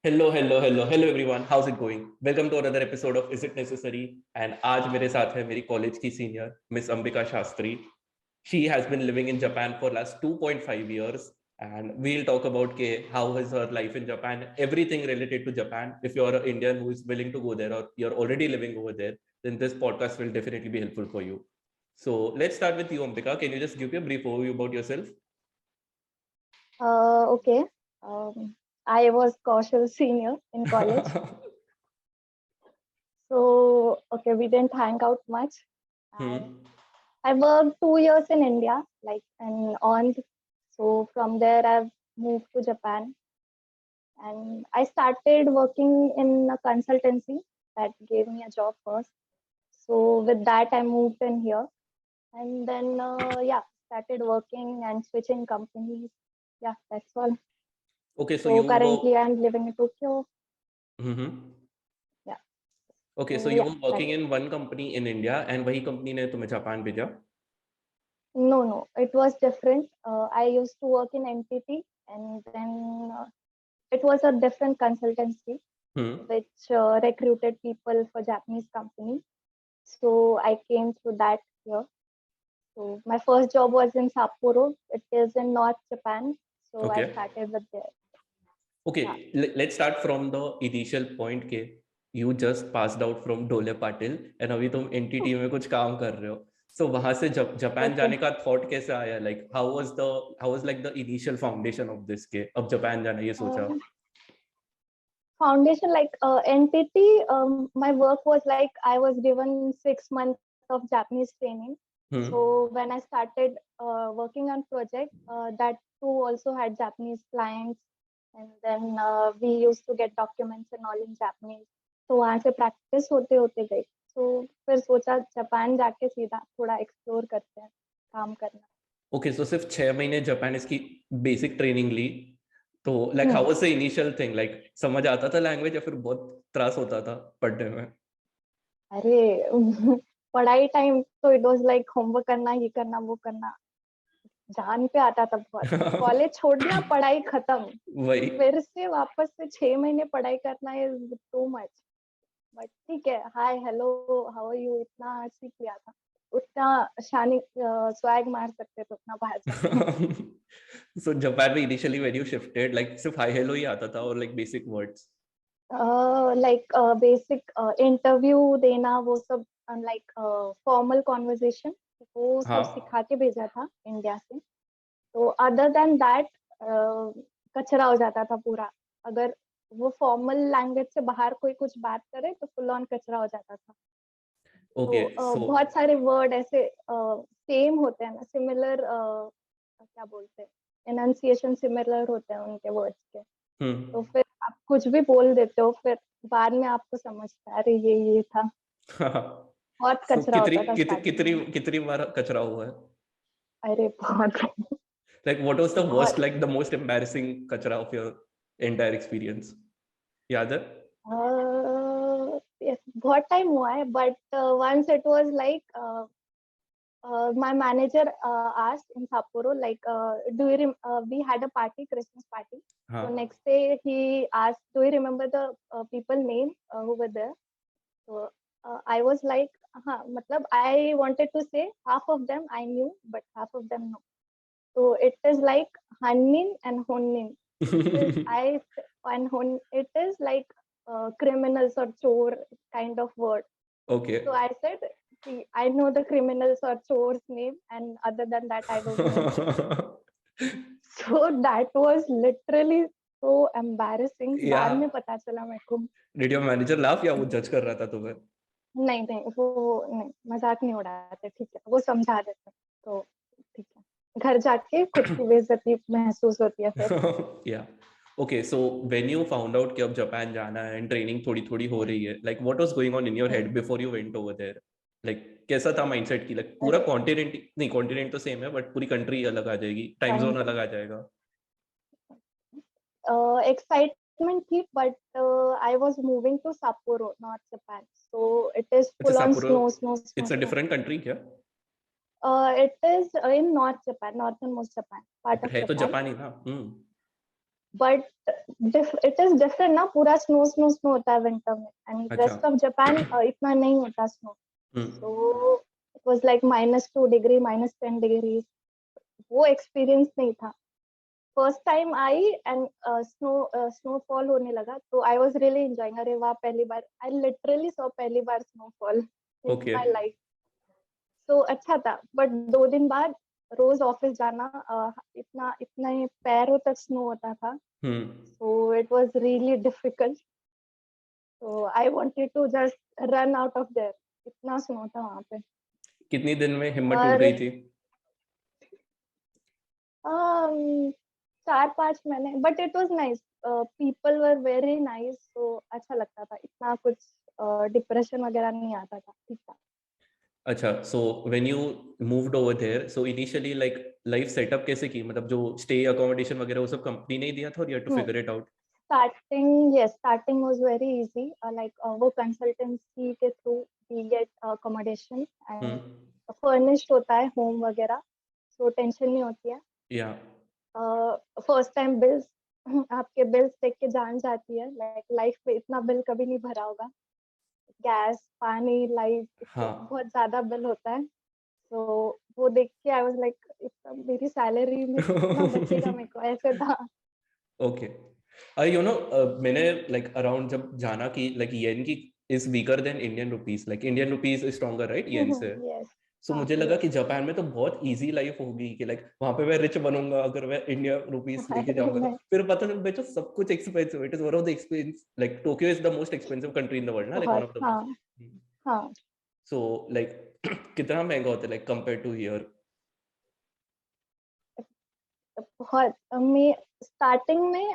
Hello everyone. How's it going? Welcome to another episode of Is It Necessary? And आज मेरे साथ है मेरी कॉलेज की senior miss Ambika Shastri. She has been living in Japan for last 2.5 years, and we'll talk about how is her life in Japan, everything related to Japan. If you're an Indian who is willing to go there or you're already living over there, then this podcast will definitely be helpful for you. So let's start with you, Ambika. Can you just give me a brief overview about yourself? Okay. I was Kaushal senior in college. So, okay, we didn't hang out much. I worked 2 years in India, So from there, I've moved to Japan. And I started working in a consultancy that gave me a job first. So with that, I moved in here. And then, started working and switching companies. Yeah, that's all. Okay, so currently I'm living in Tokyo. Yeah. Okay, so you were working in one company in India, and वही company ने तुम्हें Japan भेजा? No, it was different. I used to work in NTT, and then it was a different consultancy which recruited people for Japanese company. So I came through that here. So my first job was in Sapporo. It is in North Japan. So I started with there. Okay, let's start from the initial point के you just passed out from Dole Patil and अभी तुम NTT में कुछ काम कर रहे हो. So वहाँ से जापान जाने का thought कैसे आया? Like how was like the initial foundation of this के अब जापान जाना ये सोचा? Foundation like NTT, my work was like I was given 6 months of Japanese training. So when I started working on project, that too also had Japanese clients, and then we used to get documents and all in Japanese. तो वहाँ से practice होते होते गई. So फिर सोचा Japan जाके सीधा थोड़ा explore करते हैं, काम करना. Okay, so सिर्फ 6 महीने जापान इसकी basic training ली. तो like how was the initial thing? Like समझ आता था language या फिर बहुत त्रास होता था पढ़ने में? अरे पढ़ाई टाइम तो इट वाज लाइक होमवर्क करना, ये करना, वो करना, जान पे आता था बहुत. कॉलेज छोड़ दिया, पढ़ाई खत्म, फिर से वापस से 6 महीने पढ़ाई करना इज टू मच. बट ठीक है, hi hello how are you इतना सीख लिया था, उतना शानी स्वैग मार सकते थे उतना बाहर जाके. So Japan में initially when you shifted, like सिर्फ hi hello ही आता था और like basic words? Like basic interview देना वो सब, like formal conversation वो सब सिखा के भेजा था इंडिया से. तो अदर देन दैट कचरा हो जाता था पूरा. अगर वो फॉर्मल लैंग्वेज से बाहर कोई कुछ बात करे तो फुल ऑन कचरा हो जाता था. Okay, तो बहुत सारे वर्ड ऐसे सेम होते हैं ना, सिमिलर, क्या बोलते हैं, एनंसिएशन सिमिलर होते हैं उनके वर्ड्स के. तो फिर आप कुछ भी बोल देते हो, फिर बाद में आपको समझता है अरे ये था. बहुत कचरा होता था. कितनी बार कचरा हुआ है? अरे बहुत. Like what was the worst, like the most embarrassing kachra of your entire experience? याद है? Yes, बहुत टाइम हुआ है, but once it was like my manager asked in Sapporo, like, we had a party, Christmas party. So next day he asked, do you remember the people name who were there? So I was like, matlab I wanted to say half of them I knew, but half of them no. So it is like Hanmin and Honmin. It is like criminals or chore kind of word. Okay. So I said, see, I know the criminals or chore's name, and other than that, I don't know. So that was literally so embarrassing. बाद में पता चला मेरे को. Did your manager laugh या वो जज कर रहा था तुम्हें? नहीं, वो नहीं, मजाक नहीं उड़ाते, ठीक है, वो समझा देते, तो ठीक है. घर जाके खुद की बेइज्जती महसूस होती है फिर. Yeah. Okay, so when you found out कि अब जापान जाना है and training थोड़ी हो रही है, like what was going on in your head before you went over there? Like कैसा था mindset की? Like पूरा continent तो same है, but पूरी country अलग आ जाएगी, time zone अलग आ जाएगा. Excitement थी, but I was moving to Sapporo, not Japan. So it is full on snow. It's a different country क्या? It is in North Japan, northernmost Japan, part of है Japan. तो Japan ही ना. But it is different ना, पूरा snow snow snow होता है winter में, and अच्छा। रेस्ट ऑफ जापान इतना नहीं होता snow. Hmm. So it was like -2 degree, -10 degree. वो एक्सपीरियंस नहीं था. First time I and snowfall होने लगा, तो आई वाज रियली एंजॉयिंग. अरे वाह, पहली बार, आई लिटरली सॉ पहली बार snowfall in okay. My life. तो अच्छा था. बट 2 दिन बाद रोज ऑफिस जाना, इतना इतना ही पैरों तक स्नो होता था. Hmm. So it was really difficult. So I wanted to just run out of there. इतना स्नो था वहां पे. कितनी दिन में हिम्मत टूट और गई थी? 4-5 महीने. But it was nice. People were very nice. तो अच्छा लगता था. इतना कुछ डिप्रेशन वगैरह नहीं आता था. ठीक था. अच्छा, so when you moved over there, so initially like life setup कैसे की? मतलब जो stay accommodation वगैरह वो सब कंपनी ने ही दिया था और you had to figure it out? Starting was very easy. Like वो कंसल्टेंसी के through we get accommodation and hmm. Furnished होता है होम वगैरह. सो टेंशन नहीं होती है. या. फर्स्ट टाइम बिल्स, आपके बिल्स देख के जान जाती है. लाइक लाइफ में इतना बिल कभी नहीं भरा होगा. गैस, पानी, लाइट, हाँ. बहुत ज्यादा बिल होता है. तो वो देख के आई वाज लाइक, इतना मेरी सैलरी में से कितना बचेगा मेरे को, ऐसे था. ओके. यू नो, मैंने लाइक अराउंड जब जाना कि लाइक येन की is weaker than Indian rupees, like Indian rupees is stronger right yen से. यस. सो हाँ, मुझे लगा यस. कि जापान में तो बहुत इजी लाइफ होगी कि लाइक वहां पे मैं रिच बनूंगा अगर मैं इंडिया रुपीस लेके अरे जाऊंगा तो. नहीं. फिर पता चला बेचो सब कुछ expensive. It is one of the expense, like Tokyo is the most expensive country in the world ना, लाइक वन बहुत. ऑफ द हाँ. मोस्ट. हाँ. सो लाइक कितना महंगा होता है लाइक कंपेयर टू हियर? बहुत. मैं स्टार्टिंग में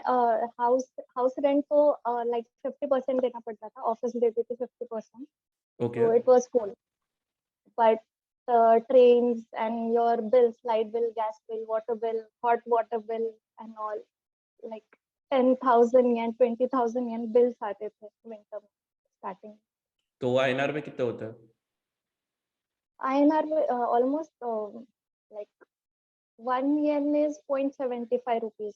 हाउस हाउस रेंट तो लाइक 50% देना पड़ता था. ऑफिस देती थी 50%. ओके. तो it was full. But trains and your bills, light bill, gas bill, water bill, hot water bill and all, like 10,000 yen, 20,000 yen bills आते थे विंटर में स्टार्टिंग. तो वो आईएनआर में कितना होता है? INR में almost like 1 yen is 0.75 rupees.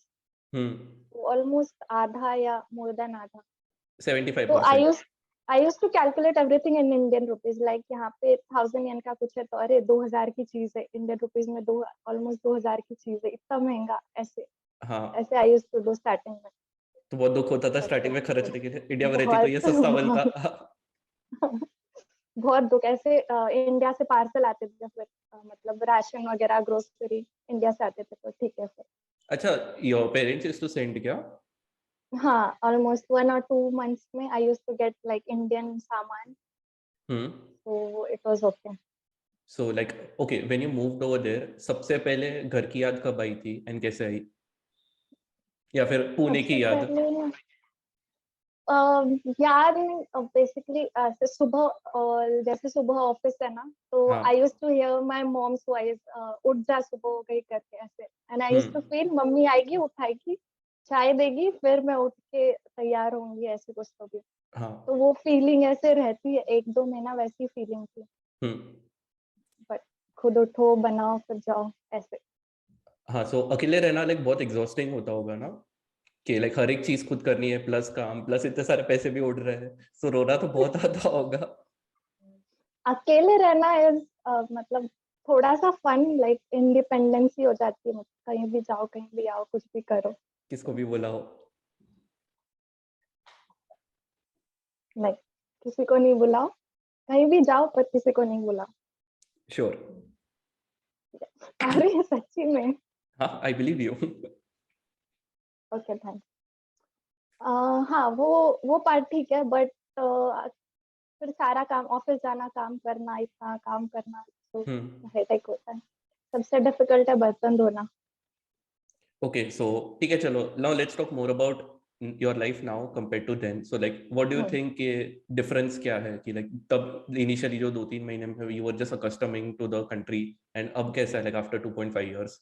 Hmm. Almost आधा या मोर देन आधा. तो 75%. I use to calculate everything in Indian rupees. Like यहाँ पे 1,000 yen का कुछ है तो अरे 2,000 की चीज है, इंडियन रुपीज में दो ऑलमोस्ट 2,000 की चीज है, इतना महंगा. ऐसे हाँ. ऐसे आई यूज टू डू स्टार्टिंग में. तो बहुत दुख होता था स्टार्टिंग में खर्चने के लिए, इंडिया में रहती तो बहुत. ये सस्ता मिलता. बहुत दुख. ऐसे इंडिया से पार्सल आते थे फिर, मतलब राशन वगैरह ग्रोसरी इंडिया से आते थे, तो ठीक है फिर. अच्छा, your parents used to send क्या? हाँ, ऑलमोस्ट 1 or 2 months में I use to get like Indian सामान. Hmm. So it was okay. So like okay, when you moved over there सबसे पहले घर की याद कब आई थी एंड कैसे आई? या फिर पुणे सबसे की याद? पहले यार, बेसिकली ऐसे सुबह, और जैसे सुबह ऑफिस है ना, तो हाँ. I use to hear my mom's voice, उठ जा सुबह हो गई करके ऐसे. And I use to hmm. Feel मम्मी आएगी, उठाएगी, चाय देगी, फिर मैं उठ के तैयार होंगी ऐसे कुछ तो भी. हाँ. तो वो फीलिंग ऐसे रहती है 1-2 महीना, वैसी फीलिंग थी. हम्म. बट खुद उठो, बनाओ, फिर जाओ ऐसे. हाँ. सो अकेले रहना लाइक बहुत एग्जॉस्टिंग होता होगा ना, कि लाइक हर एक चीज खुद करनी है, प्लस काम, प्लस इतने सारे पैसे भी उड़ रहे हैं, सो रोना तो बहुत आता होगा. अकेले रहना इज मतलब थोड़ा सा फन, लाइक इंडिपेंडेंसी हो जाती है. मतलब कहीं भी जाओ, कहीं भी आओ, कुछ भी करो. किसको भी बुलाओ. लाइक किसी को नहीं बुलाओ, कहीं भी जाओ पर किसी को नहीं बुलाओ. श्योर. अरे सच्ची में. हाँ, I believe you. Okay, thank. हाँ, वो पार्ट ठीक है. बट फिर सारा काम, ऑफिस जाना, काम करना, इतना काम करना, तो हम्म. हेडेक होता है. सबसे डिफिकल्ट है बर्तन धोना. Okay, so ठीक है, चलो now let's talk more about your life now compared to then. So like what do you think के difference क्या है कि like तब initially जो 2-3 महीने में you were just accustoming to the country and अब कैसा है like after 2.5 years?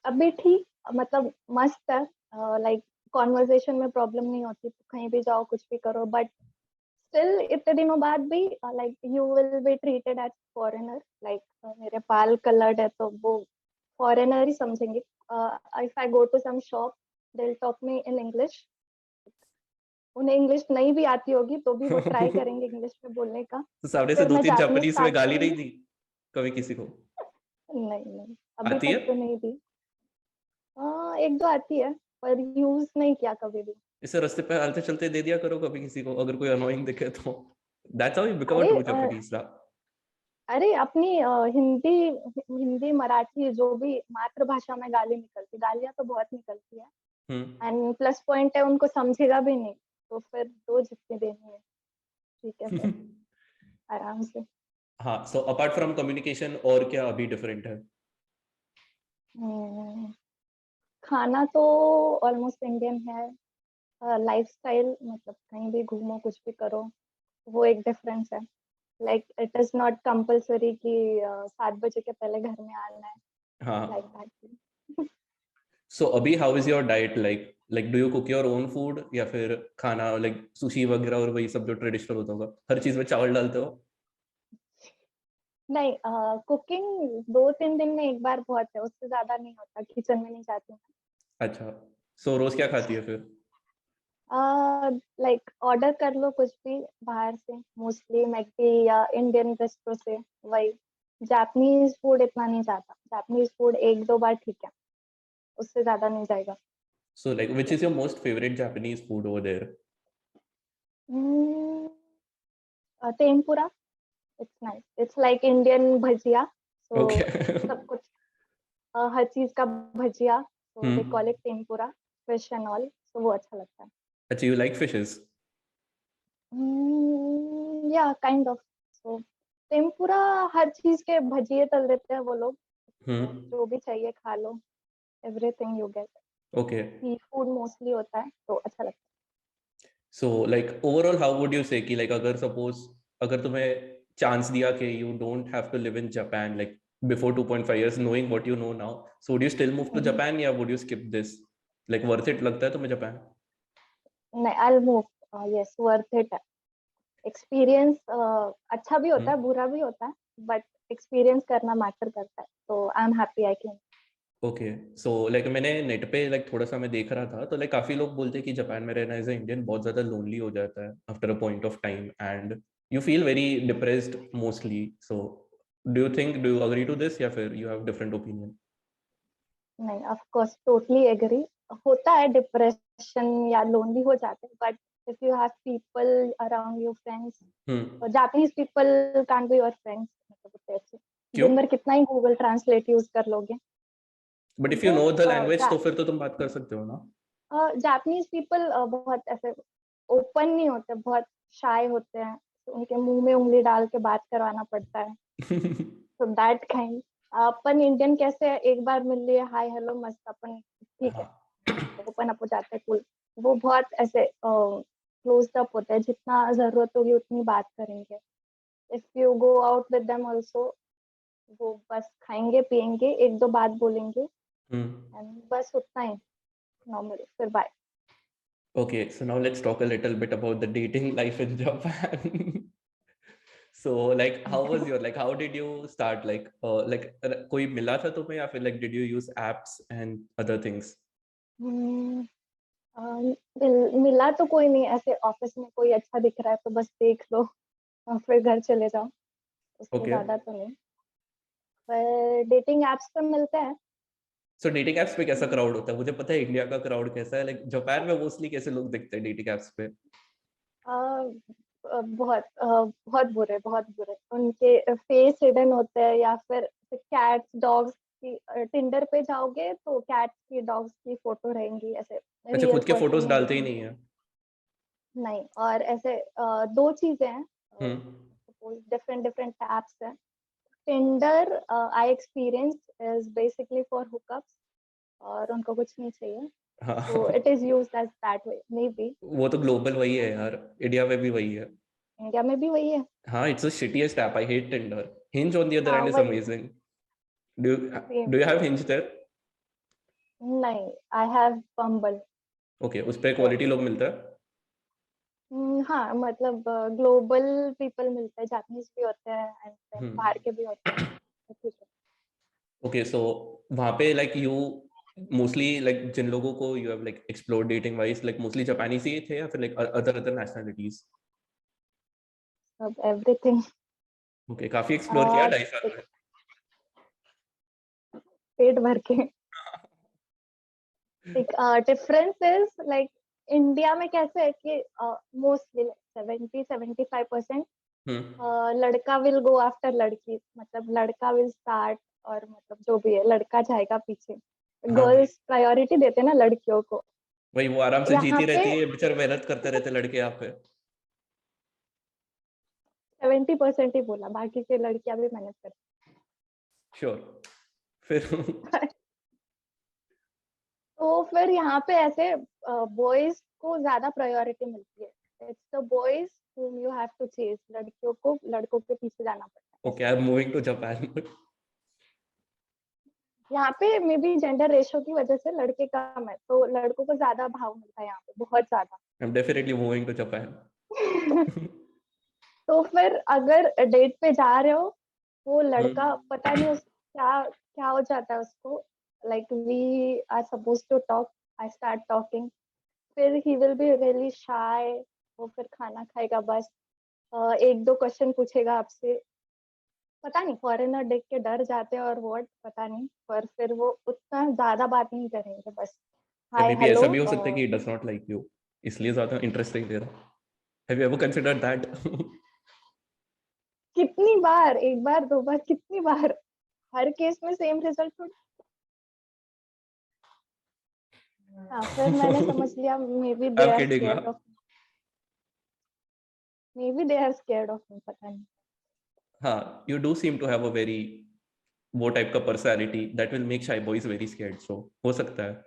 अभी ठीक, मतलब मस्त है. लाइक कॉन्वर्जेशन में प्रॉब्लम नहीं होती, तो कहीं भी जाओ, कुछ भी करो. बट स्टिल इतने दिनों बाद भी like you will be treated as foreigner. Like मेरे बाल कलर्ड है तो वो फॉरेनर ही समझेंगे. If I go to some shop they will talk me in English. उन्हें इंग्लिश नहीं भी आती होगी तो भी वो ट्राई करेंगे इंग्लिश में बोलने का. तो सामने से फिर दो मैं तीन जापानीज जापानीज में स्टार्ट गाली नहीं करूंगी. दी कभी किसी को? नहीं नहीं, अभी आती है? तक तो नहीं दी. एक दो आती है पर यूज नहीं किया कभी भी. इसे रास्ते पे चलते चलते दे दिया करो कभी किसी को, अगर कोई अनोइंग दिखे तो. That's how you become a अरे ट्रू जापानीज ना. अरे अपनी हिंदी हिंदी मराठी जो भी मातृभाषा में गाली निकलती, गालियां तो बहुत निकलती है. हम्म. एंड प्लस पॉइंट है उनको समझेगा भी नहीं तो फिर दो जितनी देनी है ठीक है फिर आराम से. हाँ, सो अपार्ट फ्रॉम कम्युनिकेशन और क्या अभी डिफरेंट है? हम्म, खाना तो ऑलमोस्ट इंडियन है. लाइफस्टाइल मतलब कहीं भी घूमो कुछ भी करो वो एक डिफरेंस है. Like it is not compulsory कि 7 बजे के पहले घर में आना है. लाइक हाँ. दैट. सो अभी how is your diet like do you cook your own food या फिर खाना लाइक सुशी वगैरह और वही सब जो ट्रेडिशनल होता होगा, हर चीज में चावल डालते हो? नहीं, कुकिंग 2-3 दिन में एक बार बहुत है, उससे ज्यादा नहीं होता. किचन में नहीं जाती अच्छा. सो रोज क्या खाती है फिर? मैं. लाइक ऑर्डर कर लो कुछ भी बाहर से, मोस्टली मैकडी या इंडियन रेस्टोरेंट से. वही जापानीज फूड इतना नहीं जाता. जापानीज फूड एक दो बार ठीक है, उससे ज्यादा नहीं जाएगा. So like which is your most favourite Japanese food over there? Tempura. It's nice. It's like Indian bhajia. So okay. सब कुछ, हर चीज का भजिया. So they call hmm. It tempura. Fish and all, तो वो अच्छा लगता है. अच्छा, यू लाइक फिशेस? या काइंड ऑफ. सो टेम्पुरा, हर चीज के भजिए तल देते हैं वो लोग. तो हम्म. जो भी चाहिए खा लो. Everything you get. Okay. Sea food mostly होता है तो अच्छा लगता so like overall how would you say कि लाइक अगर सपोज अगर तुम्हें चांस दिया कि you don't have to live in Japan like before 2.5 years knowing what you know now, so would you still move to है. Japan या would you skip this? like worth it लगता है तुम्हें Japan? नहीं, I will move. Yes, worth it है. Experience अच्छा भी होता है बुरा भी होता है, बट एक्सपीरियंस करना मैटर करता है. तो I am happy I can. Okay. So like मैंने नेट पे लाइक थोड़ा सा मैं देख रहा था तो लाइक काफी लोग बोलते हैं कि जापान में रहना एज ए इंडियन बहुत ज्यादा लोनली हो जाता है after a point of time and you feel very depressed mostly. So do you agree to this या फिर यू हैव डिफरेंट ओपिनियन? नहीं, ऑफ कोर्स टोटली एग्री. होता है डिप्रेशन या लोनली हो जाते हैं, but if you have people around your friends. Hmm. Japanese people can't be your friends. मतलब होते हैं ऐसे. क्यों? दिन भर कितना ही गूगल ट्रांसलेट यूज कर लोगे. बट इफ यू वो नो द लैंग्वेज तो फिर तो तुम बात कर सकते हो ना? जापानीज पीपल बहुत ऐसे ओपन नहीं होते, बहुत शाय होते हैं. तो उनके मुंह में उंगली डाल के बात करवाना पड़ता है. तो दैट काइंड. अपन इंडियन कैसे है, एक बार मिल लिए हाय हेलो मस्त अपन ठीक है, हाँ. ओपन अप हो जाते हैं कूल. वो बहुत ऐसे क्लोज अप होते हैं, जितना जरूरत होगी उतनी बात करेंगे. If you go out with them also, वो बस खाएंगे पिएंगे एक दो बात बोलेंगे हम्म. एंड बस उतना ही नॉर्मली फिर bye. Okay, so now let's talk a little bit about the dating life in Japan. So like how was your like how did you start like कोई मिला था तुम्हें या फिर like did you use apps and other things? मिला तो कोई नहीं. ऐसे ऑफिस में कोई अच्छा दिख रहा है तो बस देख लो और फिर घर चले जाओ. उससे Okay. ज्यादा तो नहीं. पर डेटिंग एप्स पे मिलते हैं. So dating apps पे कैसा क्राउड होता है? मुझे पता है इंडिया का क्राउड कैसा है, like जापान में मोस्टली कैसे लोग दिखते हैं डेटिंग एप्स पे? बहुत बुरे, बहुत बुरे. उनके फेस हिडन होते हैं या फिर कैट्स डॉग्स की. टिंडर पे जाओगे तो कैट्स की डॉग्स की फोटो रहेंगी ऐसे. अच्छा, रियल खुद के पर्सन फोटोज नहीं डालते ही दिखेंगे. नहीं है? नहीं, और ऐसे दो चीजें हैं. हम्म. डिफरेंट डिफरेंट एप्स हैं. Tinder I experience is basically for hookups और उनको कुछ नहीं चाहिए. सो हाँ. It is used as that way maybe. वो तो ग्लोबल वही है यार, इंडिया में भी वही है. इंडिया में भी वही है. हाँ, it's the shittiest app. I hate Tinder. Hinge on the other हाँ hand is वही. amazing. Do you same. do you have Hinge there? नहीं, आई हैव बम्बल. Okay, उस पे क्वालिटी लोग मिलता है? हाँ मतलब ग्लोबल पीपल मिलते हैं. जापानीज भी होते हैं एंड बाहर के भी होते हैं. तो ठीक है. Okay, so वहाँ पे like you mostly like जिन लोगों को you have like explored dating wise like mostly Japanese ही थे या फिर like other nationalities? सब एवरीथिंग। Okay, काफी explore किया 2.5 साल में। पेट भर के। डिफरेंस इज लाइक इंडिया में कैसे है कि मोस्टली 70-75% लड़का विल गो आफ्टर लड़की, मतलब लड़का विल स्टार्ट, और मतलब जो भी है लड़का जाएगा पीछे। हाँ भाई, गर्ल्स प्रायोरिटी देते हैं ना लड़कियों को। वही वो आराम से यहाँ जीती पे रहती है, बेचारे मेहनत करते रहते लड़के यहाँ पे। 70% ही बोला, बाकी के लड़कियां भी मेहनत करती श्योर। फिर हैं। तो फिर यहाँ पे ऐसे बॉयज को ज्यादा प्रायोरिटी मिलती है। It's the boys whom you have to chase, लड़कियों को लड़कों के पीछे जाना पड़ता है ओके, ऐसा। I am moving to Japan. यहाँ पे मे बी जेंडर रेशो की वजह से लड़के कम है, तो लड़कों को ज्यादा भाव मिलता है यहाँ पे, बहुत ज्यादा। I am definitely moving to Japan. तो फिर अगर डेट पे जा रहे हो, वो लड़का पता नहीं उस क्या क्या हो जाता है उसको। Like we are suppose to talk, I start talking, फिर he will be really shy. वो फिर खाना खाएगा बस, एक दो क्वेश्चन पूछेगा आपसे। पता नहीं फॉरेनर देख के डर जाते हैं और व्हाट पता नहीं, पर फिर वो उतना ज्यादा बात नहीं करेंगे, बस या हाय मे बी हेलो। ऐसा भी हो सकता है कि डज नॉट लाइक यू, इसलिए ज्यादा इंटरेस्ट नहीं दे रहा। Have you ever considered that? कितनी बार, एक बार दो बार, कितनी बार, हर केस में सेम रिजल्ट थोड़ी। हाँ, फिर मैंने समझ लिया maybe I they am are kidding ना। Scared of, maybe they are scared of me, पता नहीं। हाँ, you do seem to have a very वो टाइप का personality that will make shy boys very scared, so हो सकता है।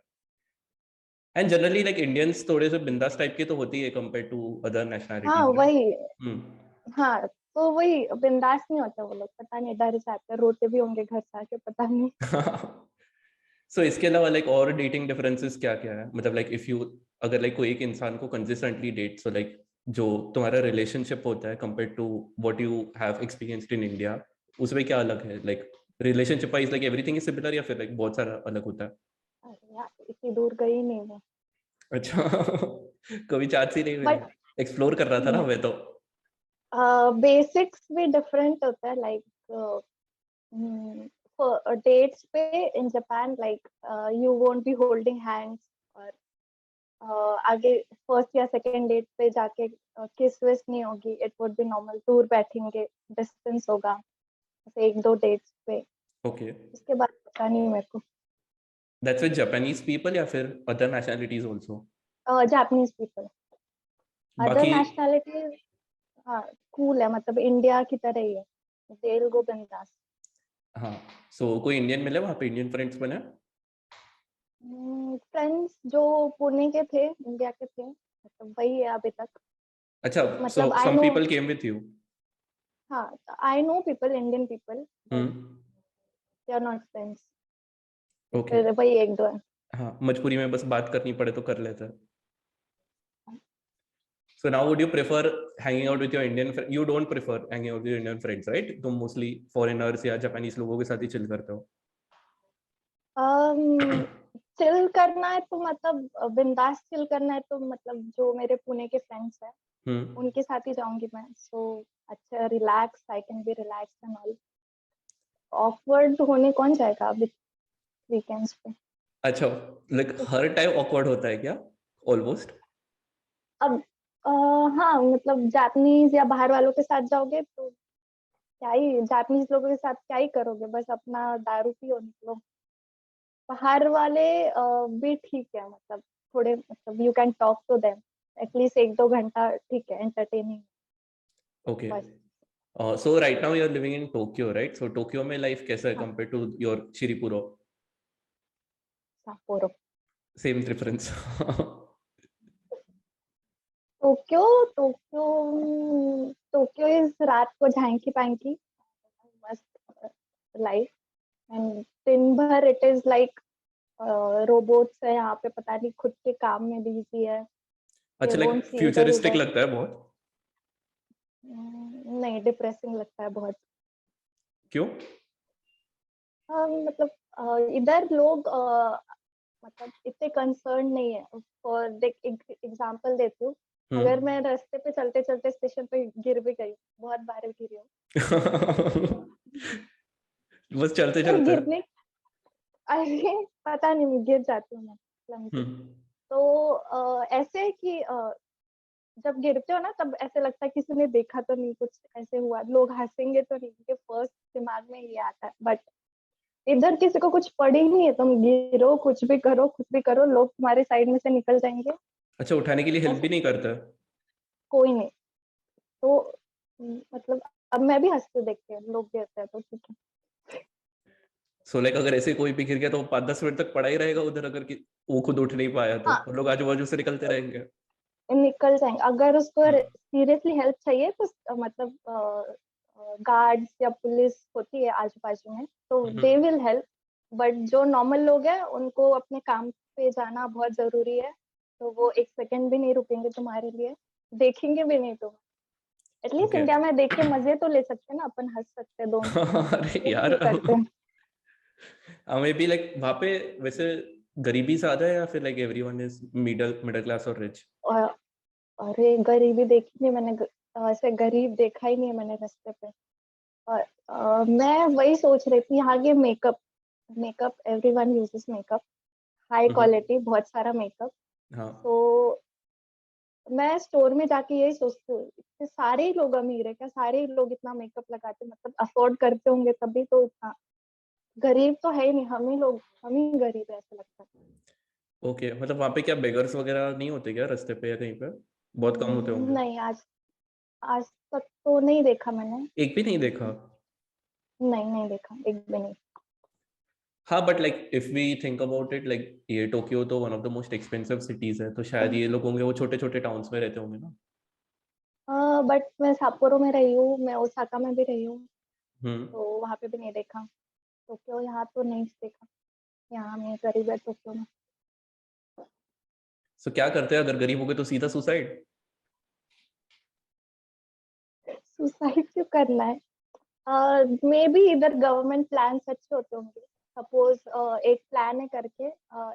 And generally like Indians थोड़े से बिंदास टाइप के तो होती है कंपेयर टू अदर हाँ नेशनैलिटीज, वही। राइट? हाँ, तो वही बिंदास नहीं होते वो लोग, पता नहीं डर जाते हैं, रोते भी होंगे घर से आके, पता नहीं। सो इसके अलावा लाइक और डेटिंग डिफरेंसेस क्या क्या है, मतलब लाइक इफ यू अगर लाइक कोई एक इंसान को कंसिस्टेंटली डेट, सो लाइक जो तुम्हारा रिलेशनशिप होता है compare to what you have experienced in India, उसमें क्या अलग है? Like relationship wise like everything is similar या फिर लाइक बहुत सारा अलग होता है? अरे यार, इतनी दूर गई नहीं मैं। अच्छा। कभी चांस ही नहीं मिला? बट एक्सप्लोर कर रहा था ना मैं तो। बेसिक्स भी डिफरेंट होता है, लाइक डेट्स पे इन Japan, like you won't be holding hands, और आगे फर्स्ट या सेकेंड डेट पे जाके किस विस नहीं होगी, इट वुड बी नॉर्मल, दूर बैठेंगे, डिस्टेंस होगा, ऐसे एक दो डेट्स पे। ओके, उसके बाद पता नहीं मेरे को। दैट्स विद जापानीज पीपल या फिर other nationalities also? Japanese people, other बाकी नेशनैलिटीज हाँ कूल है, मतलब इंडिया की तरह ही है, they'll go बिंदास। हाँ, सो कोई इंडियन मिले वहाँ पे, इंडियन फ्रेंड्स बने? फ्रेंड्स जो पुणे के थे, इंडिया के थे, मतलब वही है अभी तक। अच्छा, सो मतलब I some know, people came with you? हाँ I know people, Indian people, but hmm, they are not friends. Okay. फिर वही एक दो है। हाँ, मजबूरी में बस बात करनी पड़े तो कर लेते हैं। So now would you prefer hanging out with your Indian friend? You don't prefer hanging out with your Indian friends, right? तुम mostly foreigners या Japanese लोगों के साथ ही chill करते हो। चिल करना है तो मतलब बिंदास चिल करना है तो मतलब जो मेरे पुणे के फ्रेंड्स हैं हम्म, उनके साथ ही जाऊंगी मैं, सो अच्छा relax, I can be relax and all. Awkward होने कौन जाएगा अभी वीकेंड्स पे। अच्छा, लाइक हर टाइम awkward होता है क्या? Almost? अब हाँ मतलब जापानीज या बाहर वालों के साथ जाओगे तो क्या ही, जापानीज लोगों के साथ क्या ही करोगे, बस अपना दारू पियो निकलो। बाहर वाले भी ठीक है, मतलब थोड़े, मतलब you can talk to them at least एक दो घंटा, ठीक है, एंटरटेनिंग Okay. बस। So right now you're living in Tokyo, right? So Tokyo में life कैसा है हाँ, compared to your Shiripuro? Sapporo. Same difference. Tokyo, Tokyo, Tokyo is रात को झांकी पांकी, मस्त लाइफ, एंड दिन भर इट इज लाइक रोबोट्स है यहाँ पे, पता नहीं खुद के काम में बिजी है, दे अच्छा, लाइक वोंट सी इधर फ्यूचरिस्टिक उधर। लगता है बहुत? नहीं, डिप्रेसिंग लगता है बहुत। क्यों? मतलब इधर लोग मतलब इतने कंसर्न नहीं है। फॉर देख एग्जांपल देती हूँ, अगर मैं रास्ते पे चलते चलते स्टेशन पे गिर भी गई, बहुत बार गिरी हूँ। बस चलते पर चलते। गिरने, अरे पता नहीं, मैं गिर जाती हूँ मैं clumsy। तो ऐसे है कि जब गिरते हो ना तब ऐसे लगता है किसी ने देखा तो नहीं, कुछ ऐसे हुआ, लोग हंसेंगे तो नहीं, क्योंकि फर्स्ट दिमाग में ये आता है। बट इधर किसी को कुछ पड़ी ही नहीं है, तुम गिरो, कुछ भी करो, कुछ भी करो, लोग तुम्हारे साइड में से निकल जाएंगे। अच्छा, उठाने के लिए हेल्प ऐसे भी नहीं करता? कोई नहीं। तो मतलब अब मैं भी हंसती हूँ देख के, लोग गिरते हैं तो ठीक है। सो लाइक अगर ऐसे कोई भी गिर गया तो 5-10 मिनट तक पड़ा ही रहेगा उधर, अगर वो खुद उठ नहीं पाया तो हाँ, और लोग आजू बाजू से निकलते रहेंगे। निकल जाएंगे। अगर उसको सीरियसली हेल्प चाहिए तो मतलब गार्ड्स या पुलिस होती है आजू बाजू में, तो दे विल हेल्प। बट जो नॉर्मल लोग हैं उनको अपने काम पे जाना बहुत जरूरी है, तो वो एक सेकंड भी नहीं रुकेंगे तुम्हारे लिए, देखेंगे भी नहीं। तो एटलीस्ट ओके। इंडिया में देख के मजे तो ले सकते हैं ना, अपन हंस सकते हैं दोनों, अरे वो भी यार, नहीं करते। मे बी लाइक वहां पे वैसे गरीबी ज्यादा है या फिर like everyone is middle middle class और रिच? और अरे गरीबी देखी नहीं मैंने, ऐसे गरीब देखा ही नहीं है मैंने रास्ते पे। और मैं वही सोच रही थी, यहाँ के makeup, makeup everyone uses makeup, high quality, बहुत सारा मेकअप। हाँ। तो मैं स्टोर में जाके यही सोचती हूँ, इतने सारे ही लोग अमीर है क्या, सारे ही लोग इतना मेकअप लगाते, मतलब अफोर्ड करते होंगे तभी तो इतना। गरीब तो है ही नहीं, हम ही लोग, हम ही गरीब है ऐसा लगता है। ओके, मतलब वहां पे क्या बेगर्स वगैरह नहीं होते क्या रास्ते पे या कहीं पे? बहुत कम होते होंगे। नहीं, आज आज तक तो नहीं देखा मैंने। एक भी नहीं देखा? नहीं, नहीं देखा, एक भी नहीं। हाँ, but like if we think about it, like ये टोक्यो तो one of the most expensive cities है, तो शायद ये लोग होंगे वो छोटे छोटे टाउन्स में रहते होंगे ना। बट मैं साप्पोरो में रही हूँ, मैं ओसाका में भी रही हूँ, हम्म। तो वहां पे भी नहीं देखा। टोक्यो यहाँ तो नहीं देखा, यहाँ मैं गरीब है टोक्यो में। सो क्या करते हैं अगर गरीब हो गए तो? सीधा सुसाइड? सुसाइड क्यों करना है? मे बी इधर गवर्नमेंट प्लान अच्छे होते होंगे। सपोज एक प्लान है करके,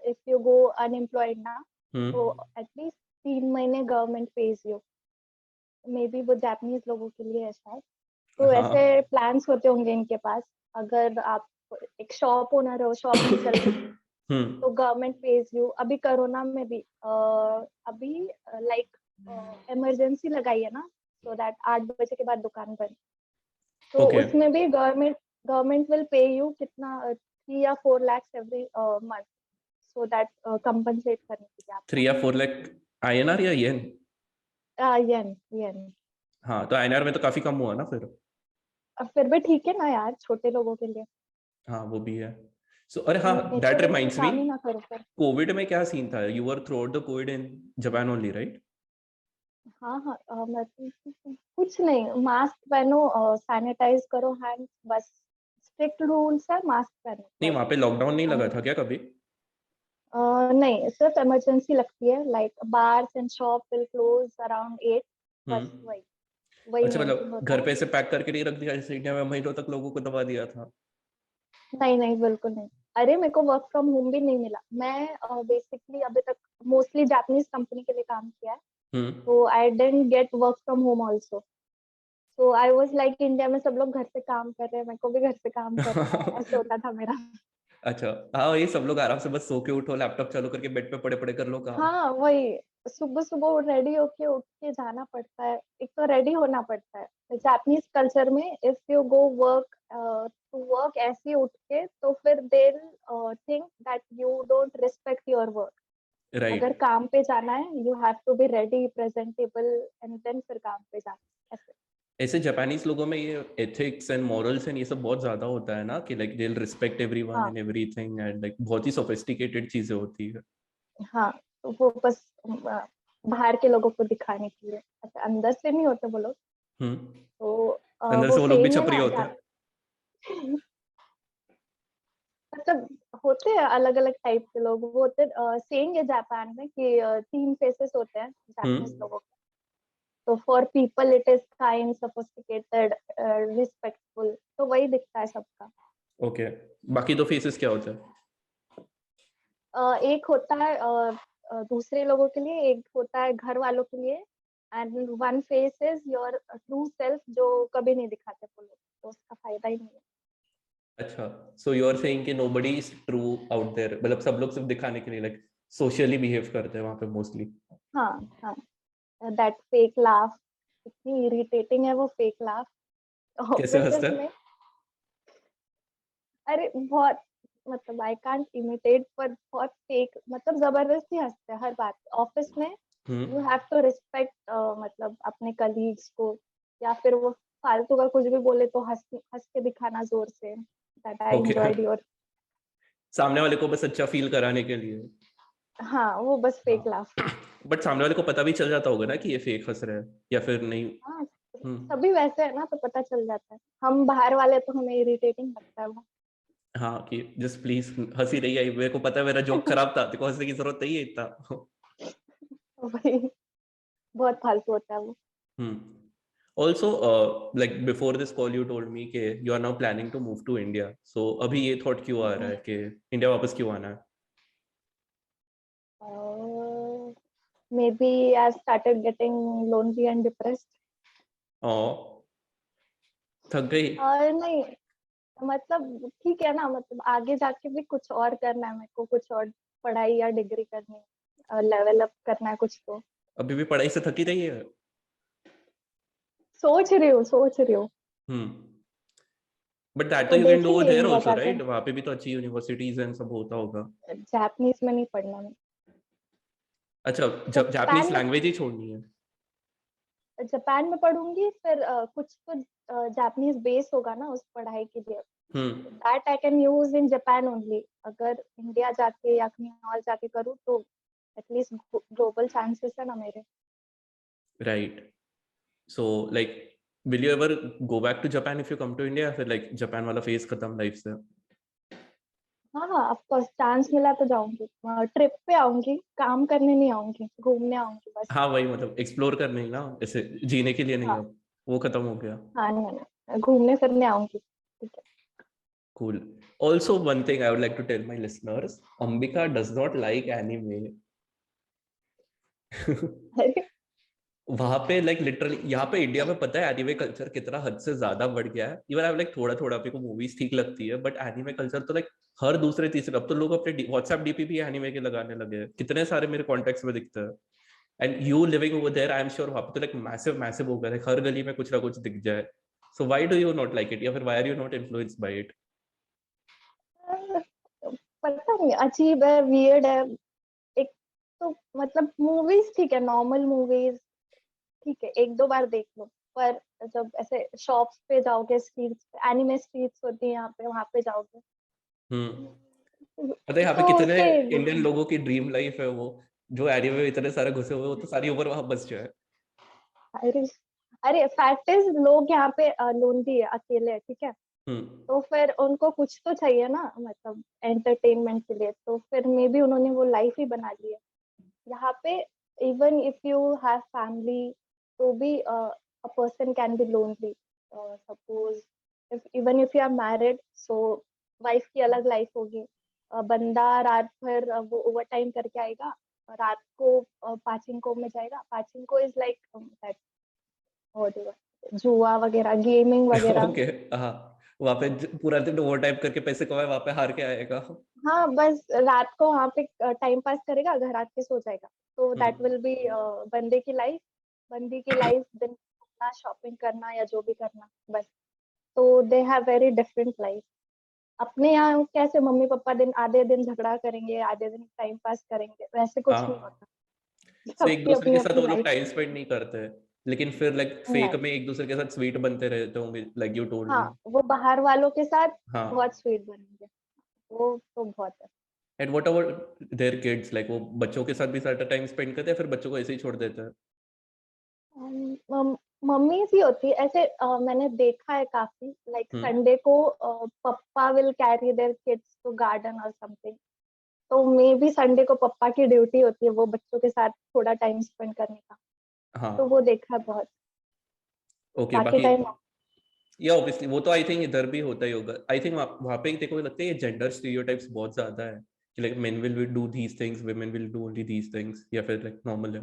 इफ यू गो अनएम्प्लॉयड ना, तो हम्म। एटलीस्ट 3 महीने government page you. May be वो जापानीज लोगों के लिए है शायद। तो ऐसे हाँ। प्लान्स होते होंगे इनके पास। अगर आप एक शॉप ओनर हो, शॉप नहीं चल रही, तो गवर्नमेंट पेज यू। अभी कोरोना में भी अभी लाइक इमरजेंसी लगाई है ना, सो दैट 8 बजे के बाद दुकान बंद। तो ओके। उसमें भी government government will pay you कितना, 3 या 4 lakhs every month, so that compensate करने के लिए 3 या 4 लाख INR या येन? आपका। येन, येन। हाँ, तो INR में तो काफी कम हुआ ना फिर। अब फिर भी ठीक है ना यार, छोटे लोगों के लिए। हाँ, वो भी है। सो अरे हाँ, नीचे दैट देख के रिमाइंड्स मी, काम ही ना करो फिर। कोविड में क्या सीन था? You were through out the Covid in Japan only, right? हाँ हाँ, मैं कुछ नहीं, मास्क पहनो, सैनिटाइज करो हैंड, बस। स्ट्रिक्ट रूल्स है, मास्क पहनो नहीं, बस। वहां पे लॉकडाउन नहीं लगा And, था क्या कभी? नहीं, सिर्फ इमरजेंसी लगती है, like bars and shop will close around 8, बस हम्म। वही, वही अच्छा, मेन थिंग मतलब होता घर है। पे ऐसे पैक करके नहीं रख दिया जैसे इंडिया में महीनों तक लोगों को दबा दिया था? नहीं नहीं, बिल्कुल नहीं। अरे मेरे को वर्क फ्रॉम होम भी नहीं मिला। मैं बेसिकली अभी तक मोस्टली जापानीज कंपनी के लिए काम किया है, हम्म। तो I didn't get work from home also. तो आई वॉज लाइक, इंडिया में सब लोग घर से काम कर रहे हैं, मेरे को भी घर से काम करना है, ऐसे होता था मेरा। अच्छा। हाँ, ये सब लोग आराम से बस सो के उठो, लैपटॉप चालू करके बेड पे पड़े पड़े कर लो काम। हाँ वही, सुबह सुबह रेडी होके उठ के जाना पड़ता है, एक तो रेडी होना पड़ता है जापानीज कल्चर में। If you go work to work ऐसे ही उठ के, तो फिर they think that you don't respect your work. अगर राइट। काम पे जाना है, you have to be ready, presentable, and then फिर काम पे जाना, ऐसे। ऐसे जापानीज लोगों में ये एथिक्स एंड मॉरल्स एंड ये सब बहुत ज्यादा होता है ना, कि like they will respect everyone हाँ एंड एवरीथिंग, एंड लाइक बहुत ही सोफिस्टिकेटेड चीजें होती है। हाँ, तो वो बस बाहर के लोगों को दिखाने के लिए, अच्छा अंदर से नहीं होते वो लोग। हम्म। तो अंदर वो से वो लोग भी सेम है छपरी ना होते हैं। मतलब होते हैं अलग अलग टाइप के लोग, वो होते सेम है जापान में कि 3 फेसेस होते हैं जापानीज हम्म। लोगों के। तो for people it is kind, sophisticated, respectful, तो वही दिखता है सबका। ओके। बाकी दो फेसेस क्या होते हैं? एक होता है दूसरे लोगों के लिए, एक होता है घर वालों के लिए, and one face is your true self जो कभी नहीं दिखाते वो लोग, तो उसका फायदा ही नहीं है। अच्छा, सो यू आर सेइंग कि nobody is true out there, मतलब सब लोग सिर्फ दिखाने के लिए लाइक सोशली बिहेव करते हैं वहां पे मोस्टली। हाँ हाँ, दैट फेक लाफ, इतनी इरिटेटिंग है वो फेक लाफ कैसे ऑफिस हंसते हैं? में। अरे बहुत, मतलब आई कांट इमिटेट, पर बहुत फेक, मतलब जबरदस्ती हंसते हैं हर बात ऑफिस में। यू हैव टू रिस्पेक्ट मतलब अपने कलीग्स को, या फिर वो फालतू का कुछ भी बोले तो हंस हंस के दिखाना जोर से, that I okay. Enjoyed your. सामने वाले को बस अच्छा फील कराने के लिए। हाँ, वो बस फेक हाँ, लाफ। बट सामने वाले को पता भी चल जाता होगा ना कि ये फेक हंस रहा है या फिर नहीं? हाँ, हम्म। सभी वैसे है ना, तो पता चल जाता है। हम बाहर वाले तो हमें इरिटेटिंग लगता है वो। हाँ, कि जस्ट प्लीज हंसी नहीं आई, मेरे को पता है मेरा जोक खराब था, तेरे को हंसने की जरूरत नहीं है इतना। वही, बहुत फालतू होता है वो। हम्म। Also, like before this call, you told me कि you are now planning to move to India. So अभी ये thought क्यों आ रहा है कि इंडिया वापस क्यों आना है? Maybe I started getting lonely and depressed. ओ, थक गई? और नहीं, मतलब ठीक है ना, मतलब आगे जाके भी कुछ और करना है मेरे को, कुछ और पढ़ाई या डिग्री करनी है, लेवल अप करना है कुछ तो। अभी भी पढ़ाई से थकी रही है? सोच रही हूँ, सोच रही हूँ। हम्म। बट दैट तो तो यू कैन डू देखेंगे देयर इंडिया आल्सो जाके। राइट, वहां पे भी तो अच्छी यूनिवर्सिटीज एंड सब होता होगा। जापानीज में नहीं पढ़ना मैं। अच्छा, जब जापानीज जापान में, लैंग्वेज ही छोड़नी है? जापान में पढ़ूंगी, फिर कुछ तो जापानीज बेस होगा ना उस पढ़ाई के लिए, hmm. That I can use in Japan only. अगर इंडिया जाके या कहीं और जाके करूँ तो एटलीस्ट ग्लोबल चांसेस है ना मेरे। Right. So like will you ever go back to Japan if you come to India, फिर लाइक जापान वाला फेज खत्म लाइफ से? हाँ हाँ, ऑफ कोर्स, चांस मिला तो जाऊंगी, ट्रिप पे आऊंगी, काम करने नहीं आऊंगी, घूमने आऊंगी बस। हाँ वही, मतलब एक्सप्लोर करने ही ना, ऐसे जीने के लिए नहीं, हाँ अब वो खत्म हो गया। हाँ, नहीं नहीं, घूमने फिरने आऊंगी, ठीक Cool. Also, one thing I would like to tell my listeners, Ambika does not like anime. है। वहां पे लाइक लिटरली, यहाँ पे इंडिया में पता है एनिमे कल्चर कितना हद से ज्यादा बढ़ गया है। इवन आई लाइक थोड़ा थोड़ा अपने को मूवीज ठीक लगती है, बट एनिमे कल्चर तो लाइक हर दूसरे तीसरे, अब तो लोग अपने व्हाट्सएप डीपी भी एनिमे के लगाने लगे हैं, कितने सारे मेरे कॉन्टेक्ट्स में दिखते हैं। And you living over there, I am sure वहां पे तो लाइक मैसिव मैसिव हो गया, लाइक हर गली में कुछ ना कुछ दिख जाए। So why do you not like it, या फिर why are you not influenced by it? पता नहीं, अजीब है, वियर्ड है। एक तो मतलब मूवीज ठीक है, नॉर्मल मूवीज ठीक है, एक दो बार देख लो, पर जब ऐसे शॉप्स पे जाओगे, स्ट्रीट्स पे, एनिमे स्ट्रीट्स होती है यहाँ पे, वहां पे जाओगे हम्म। पता है यहाँ पे तो कितने उसे। इंडियन लोगों की ड्रीम लाइफ है वो, जो एनिमे में इतने सारे घुसे हुए, वो तो सारी उम्र वहां बस जाए। अरे, अरे फैक्ट इज, लोग यहाँ पे लोनली है, अकेले है, ठीक है, हम्म। तो फिर उनको कुछ तो चाहिए ना, मतलब एंटरटेनमेंट के लिए, तो फिर मे बी उन्होंने वो लाइफ ही बना ली है यहाँ पे। Even if you have family, तो भी a person can be lonely. Suppose if even if you are married, so wife की अलग लाइफ होगी, बंदा रात भर वो ओवर टाइम करके आएगा, रात को पाचिंको में जाएगा। पाचिंको इज लाइक जुआ वगैरह, गेमिंग वगैरह। ओके। हाँ, वहां पे पूरा दिन ओवर टाइप करके पैसे कमाए, वहां पे हार के आएगा। हाँ, बस रात को वहां पे टाइम पास करेगा, घर आके सो जाएगा, तो दैट हम्म। विल बी बंदे की लाइफ। बंदी की लाइफ दिन घूमना, शॉपिंग करना या जो भी करना, बस। तो they have very different life. अपने यहाँ कैसे मम्मी पापा दिन, आधे दिन झगड़ा करेंगे, आधे दिन टाइम पास करेंगे, वैसे कुछ नहीं हाँ, होता। सो एक सबकी दूसरे अपनी के साथ अपनी वो लोग लाइफ। टाइम स्पेंड नहीं करते, लेकिन फिर लाइक फेक नहीं, में एक दूसरे के साथ स्वीट बनते रहते होंगे, लाइक यू टोल्ड हाँ, मी। वो बाहर वालों के साथ बहुत हाँ। स्वीट बनेंगे, वो तो बहुत है। And what about their kids, like वो बच्चों के साथ भी सारा टाइम स्पेंड करते हैं, फिर बच्चों को ऐसे ही छोड़ देते हैं? मम्मी सी होती है ऐसे, मैंने देखा है काफी, लाइक हम्म। संडे को papa will carry their kids to garden और समथिंग, तो मे बी संडे को पप्पा की ड्यूटी होती है वो बच्चों के साथ थोड़ा टाइम स्पेंड करने का, तो हाँ। वो देखा है बहुत। ओके, बाकी बाकी टाइम या ऑब्वियसली वो तो आई थिंक इधर भी होता ही होगा। आई थिंक वहाँ पे देखो लगता है ये जेंडर स्टीरियोटाइप्स बहुत ज्यादा है कि like men will do these things, women will do only these things, या फिर लाइक नॉर्मल है।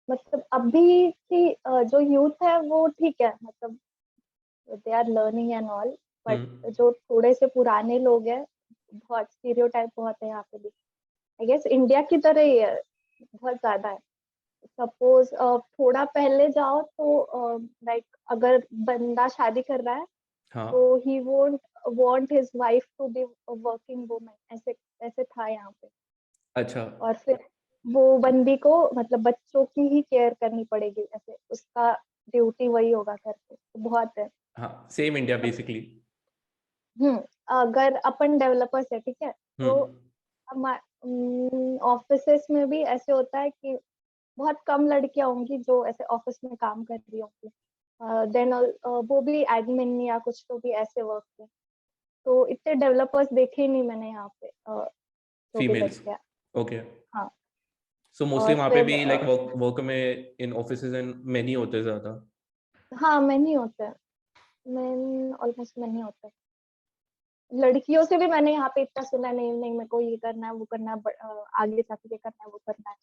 मतलब अभी की जो यूथ है वो ठीक है, मतलब they are learning and all, but जो थोड़े से पुराने लोग हैं, बहुत स्टीरियोटाइप बहुत है यहाँ पे भी। आई गेस इंडिया की तरह ही है, बहुत ज्यादा है। सपोज थोड़ा पहले जाओ तो लाइक अगर बंदा शादी कर रहा है हाँ तो he won't want his wife to be working woman, ऐसे ऐसे था यहाँ पे। अच्छा और फिर वो बंदी को मतलब बच्चों की ही केयर करनी पड़ेगी, ऐसे उसका ड्यूटी वही होगा करके, तो बहुत है। हाँ सेम इंडिया बेसिकली। हम्म अगर अपन डेवलपर्स है, ठीक है, तो हम्म ऑफिसेस में भी ऐसे होता है कि बहुत कम लड़कियां होंगी जो ऐसे ऑफिस में काम कर रही होंगी, देन वो भी एडमिन या कुछ तो भी ऐसे वर्क पे। तो इतने डेवलपर्स देखे ही नहीं मैंने यहाँ पे, जो भी फीमेल्स, लड़कियां। ओके। हाँ। सो मोस्टली और वहाँ पे फिर भी लाइक वर्क वर्क में इन ऑफिसेज एंड मेनी होते हैं ज्यादा। हाँ, मैन ही होता है, मैन ऑलमोस्ट मैन ही होता है। लड़कियों से भी मैंने यहाँ पे इतना सुना, नहीं नहीं मेरे को ये करना है वो करना है, आगे जाके ये करना है वो करना है।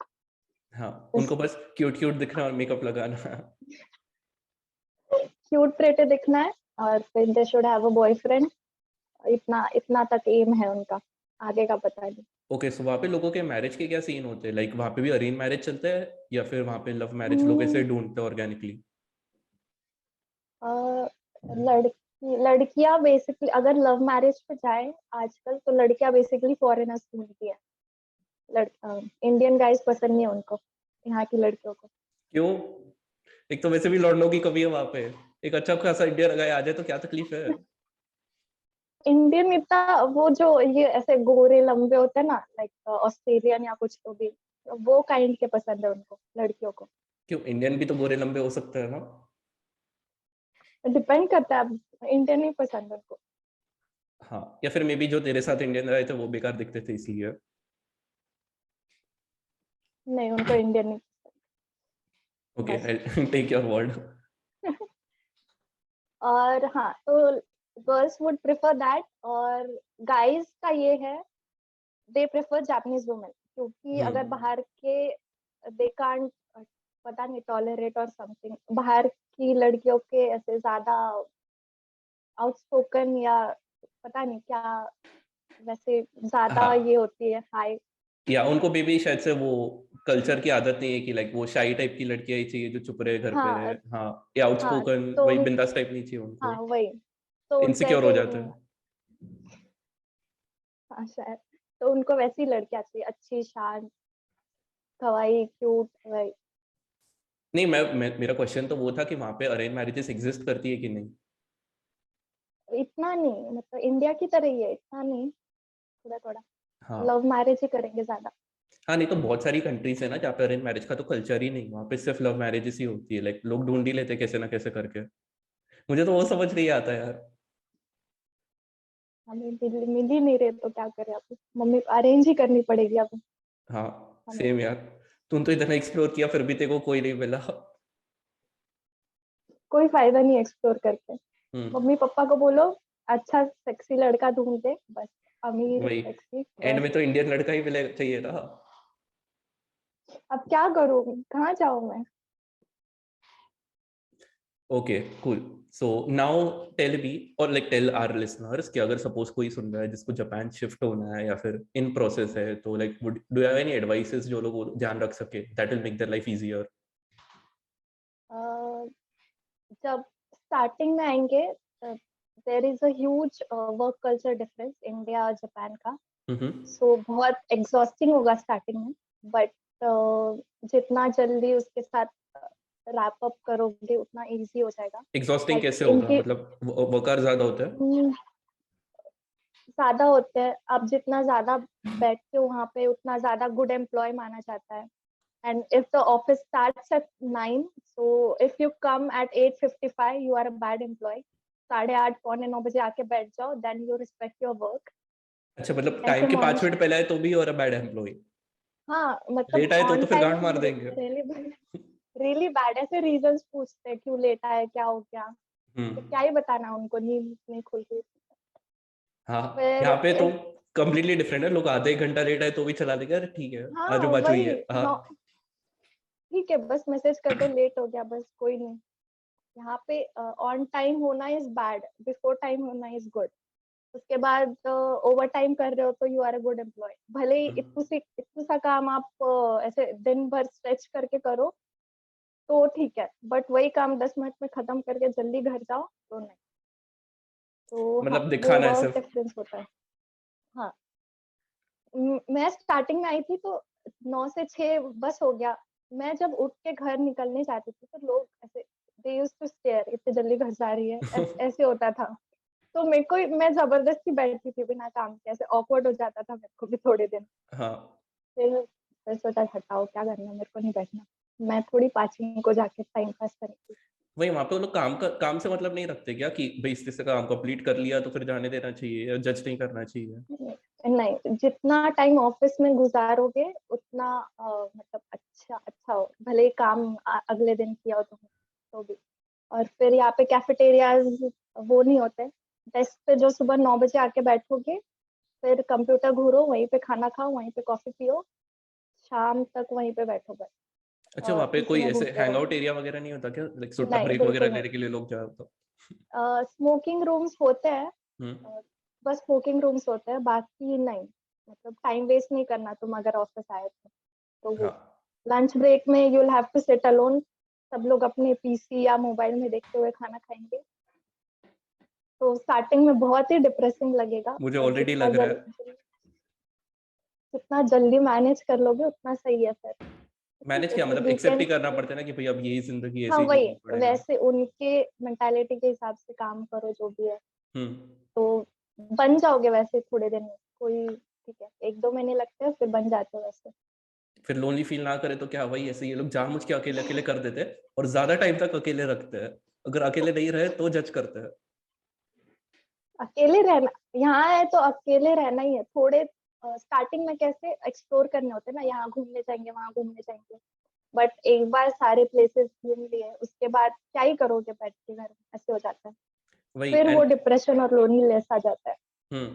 हाँ बस उनको बस क्यूट क्यूट दिखना और मेकअप लगाना। क्यूट प्रेटे दिखना है, और फिर they should have a boyfriend. इतना इतना तक एम है उनका, आगे का पता नहीं। ओके सो वहाँ पे लोगों के मैरिज के क्या सीन होते हैं? लाइक वहाँ पे भी अरेंज मैरिज चलते हैं या फिर वहाँ पे लव मैरिज लोग ऐसे हम्म, ढूंढते हैं ऑर्गेनिकली? अ, लड़कियां बेसिकली अगर लव मैरिज पे जाए आजकल, तो लड़कियां बेसिकली फॉरेनर्स ढूंढती है। इंडियन गाइस पसंद नहीं है उनको, यहाँ की लड़कियों को। क्यों? एक तो वैसे भी लड़नों की कमी है वहाँ पे, एक अच्छा खासा इंडियन लगाए आ जाए तो क्या तकलीफ है? इंडियन इतना वो जो ये ऐसे गोरे लंबे होते हैं ना, लाइक ऑस्ट्रेलियन या कुछ तो भी, वो काइंड के पसंद है उनको, लड़कियों को। क्यों, इंडियन भी तो गोरे लंबे हो सकते हैं ना? डिपेंड करता है, अब इंडियन ही पसंद है उनको। हाँ या फिर मे बी जो तेरे साथ इंडियन रहे थे वो बेकार दिखते थे इसलिए। नहीं, उनको इंडियन नहीं ओके बस। I take your word. और हाँ, तो गर्ल्स वुड प्रेफर दैट, और गाइस का ये है, दे प्रेफर जापानीज वुमेन, क्योंकि अगर हम्म। बाहर के दे कांट, पता नहीं, टॉलरेट और समथिंग, बाहर की लड़कियों के ऐसे ज्यादा आउटस्पोकन या पता नहीं क्या, वैसे ज्यादा ये हाँ होती है हाई। या उनको भी शायद से वो कल्चर की आदत नहीं है कि लाइक वो शाई टाइप की लड़कियां ही चाहिए जो चुप रहे घर पे रहे। हाँ हाँ या हाँ आउटस्पोकन तो वही बिंदास टाइप नहीं चाहिए हाँ उनको, वही, तो इनसिक्योर हो वैसे जाते हैं। हाँ शायद, तो उनको वैसी लड़कियां चाहिए, अच्छी शांत खवाई क्यूट वही। नहीं मेरा क्वेश्चन तो वो था कि वहाँ पे अरेंज मैरिजेस एग्जिस्ट करती है कि नहीं? इतना नहीं, मतलब इंडिया की तरह ही है, इतना नहीं, थोड़ा थोड़ा हाँ लव मैरिज ही करेंगे ज्यादा। हाँ, नहीं तो बहुत सारी कंट्रीज है ना जहाँ पे अरेंज मैरिज का तो कल्चर ही नहीं, वहाँ पे सिर्फ लव मैरिजेस ही होती है, लाइक लोग ढूंढ ही लेते हैं कैसे ना कैसे करके। मुझे तो वो समझ नहीं आता यार। हमें मिल ही नहीं रहे तो क्या करें, अब मम्मी अरेंज ही करनी पड़ेगी अब हाँ हमें। सेम यार, तुम तो इतना एक्सप्लोर किया फिर भी तेरे को कोई नहीं मिला। कोई फायदा नहीं एक्सप्लोर करके। हम्म। मम्मी पापा को बोलो अच्छा सेक्सी लड़का ढूंढ दे बस, अमीर वही, सेक्सी एंड बस। में तो इंडियन लड़का ही मिले चाहिए ना। अब क्या करूँ, कहाँ जाऊँ मैं। Okay cool. So now tell me और लाइक टेल आवर लिसनर्स कि अगर सपोज कोई सुन रहा है जिसको जापान शिफ्ट होना है या फिर इन प्रोसेस है, तो like would do you have any advices जो लोग ध्यान रख सके that will make their life easier? जब स्टार्टिंग में आएंगे, there is a huge work culture difference India और जापान का। हम्म। सो बहुत एग्जॉस्टिंग होगा स्टार्टिंग में, बट जितना जल्दी उसके साथ रैप अप करोगे उतना इजी हो जाएगा। एग्जॉस्टिंग लाइक कैसे होगा, इनकी मतलब वर्कर ज्यादा होता है? ज्यादा होते हैं, आप जितना ज्यादा बैठते हो वहां पे उतना ज्यादा गुड एम्प्लॉय माना जाता है। And if the office starts at 9, so if you come at 8:55 you are a bad employ. 8:30 पौने 9 बजे आके बैठ जाओ, then you respect your work. अच्छा मतलब ऐसे टाइम के 5 मिनट मॉनिटर, पहले आए तो भी और बैड एम्प्लॉय? हाँ मतलब लेट आए तो ऑन फिर टाइम गांड मार देंगे। रियली रियली बैड, ऐसे रीजंस पूछते हैं क्यों लेट आए क्या हो गया। तो क्या ही बताना उनको, नींद नहीं खुल रही। हाँ, फिर यहाँ पे तो कम्प्लीटली डिफरेंट है, लोग आधे एक घंटा लेट आए तो भी चला देगा, अरे ठीक है हाँ आजू बाजू ही है। वही, हाँ ठीक है बस मैसेज कर दो लेट हो गया, बस कोई नहीं। यहाँ पे ऑन टाइम होना इज बैड, बिफोर टाइम होना इज गुड। उसके बाद ओवर टाइम कर रहे हो तो you are a good employ. भले ही इतू सा काम आप ऐसे दिन भर स्ट्रेच करके करो तो ठीक है, बट वही काम 10 मिनट में खत्म करके जल्दी घर जाओ तो नहीं। तो हाँ, मतलब वो दिखाना है वर्क सिर्फ। डिफरेंस होता है। हाँ, मैं स्टार्टिंग में आई थी तो 9 से 6 बस हो गया। मैं जब उठ के घर निकलने जाती थी तो लोग ऐसे दे यूज्ड टू स्टेयर, इतने जल्दी घर जा रही है, ऐसे होता था। तो मेरे को, मैं जबरदस्ती बैठती थी बिना काम के, ऐसे ऑकवर्ड हो जाता था मेरे को भी थोड़े दिन। हाँ फिर सोचा हटाओ क्या करना, मेरे को नहीं बैठना, मैं थोड़ी पाचिंग को जाके टाइम पास करेंगी। वही, वहां पे वो लोग काम से मतलब नहीं रखते क्या कि भाई इससे काम कंप्लीट कर लिया तो फिर जाने देना चाहिए या जज नहीं करना चाहिए? नहीं, जितना टाइम ऑफिस में गुजारोगे उतना मतलब अच्छा अच्छा हो, भले ही काम अगले दिन किया हो तो भी। और फिर यहाँ पे कैफेटेरियाज वो नहीं होते। डेस्क पे जो सुबह 9 बजे आके बैठोगे, फिर कंप्यूटर घूरो, वहीं पे खाना खाओ, वहीं पे कॉफी पियो, शाम तक वहीं पे बैठो बस, अच्छा, वहां पे पीसी कोई में ऐसे घुसते हैंग रहो। आउट एरिया वगैरह नहीं होता क्या, लाइक छोटा नहीं, ब्रेक बिल्कुल वगैरह नहीं। लेने के लिए लोग जाओ तो? स्मोकिंग रूम्स होते हैं, हम्म। बस स्मोकिंग रूम्स होते हैं, बाकी नहीं। मतलब टाइम वेस्ट नहीं करना तुम अगर ऑफिस आए तो वो हाँ लंच ब्रेक में you will have to sit alone. सब लोग अपने पीसी या मोबाइल में देखते हुए खाना खाएंगे। तो स्टार्टिंग में बहुत ही डिप्रेसिंग लगेगा, मुझे बट ऑलरेडी लग रहा है। जितना जल्दी मैनेज कर लोगे उतना सही है फिर। ठीक मैनेज है, क्या फिर मतलब एक्सेप्ट ही वीकेंड करना पे, पड़ता है ना कि भाई अब यही जिंदगी, हाँ ऐसे ही वही, जीना पड़ेगा। वैसे उनके मेंटालिटी के हिसाब से काम करो जो भी है। हम्म। तो बन जाओगे वैसे थोड़े दिन में, कोई, ठीक है 1-2 महीने लगते हैं फिर बन जाते हो वैसे। फिर लोनली फील ना करे तो क्या, वही ऐसे ये लोग जानबूझ के अकेले अकेले कर देते हैं और ज्यादा टाइम तक अकेले रखते हैं। अगर अकेले नहीं रहे तो जज करते हैं। अकेले रहना, यहाँ है तो अकेले रहना ही है। थोड़े स्टार्टिंग में कैसे एक्सप्लोर करने होते हैं ना, यहाँ घूमने जाएंगे वहां घूमने जाएंगे, बट एक बार सारे प्लेसेस घूम लिए उसके बाद क्या ही करोगे बैठ के घर में, ऐसे हो जाता है। वही फिर वो एंड डिप्रेशन और लोनलीनेस आ जाता है।